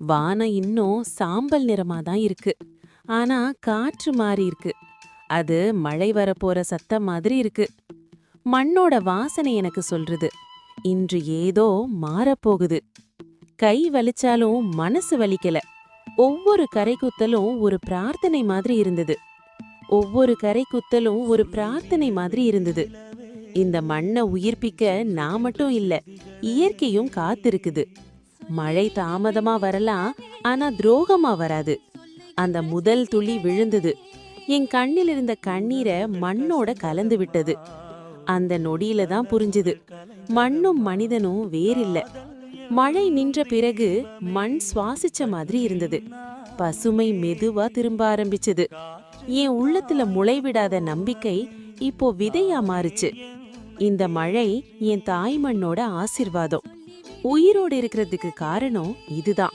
வானம் இன்னும் சாம்பல் நிறமா தான் இருக்கு. ஆனா காற்று மாறி இருக்கு. அது மழை வரப்போற சத்தம் மாதிரி இருக்கு. மண்ணோட வாசனை எனக்கு சொல்றது, இன்று ஏதோ மாறப்போகுது. கை வலிச்சாலும் மனசு வலிக்கல. ஒவ்வொரு கரைக்குத்தலும் ஒரு பிரார்த்தனை மாதிரி இருந்தது. ஒவ்வொரு கரைக்குத்தலும் ஒரு பிரார்த்தனை மாதிரி இருந்தது. இந்த மண்ணை உயிர்ப்பிக்க நான் மட்டும் இல்ல, இயற்கையும் காத்திருக்குது. மழை தாமதமா வரலாம், ஆனா துரோகமா வராது. அந்த முதல் துளி விழுந்தது. என் கண்ணில் இருந்த கண்ணீரை மண்ணோட கலந்து விட்டது. அந்த நொடியில தான் புரிஞ்சுது, மண்ணும் மனிதனும் வேறில்ல. மழை நின்ற பிறகு மண் சுவாசிச்ச மாதிரி இருந்தது. பசுமை மெதுவா திரும்ப ஆரம்பிச்சது. என் உள்ளத்துல முளைவிடாத நம்பிக்கை இப்போ விதையா மாறுச்சு. இந்த மழை என் தாய் மண்ணோட ஆசிர்வாதம். உயிரோடு இருக்கிறதுக்கு காரணம் இதுதான்.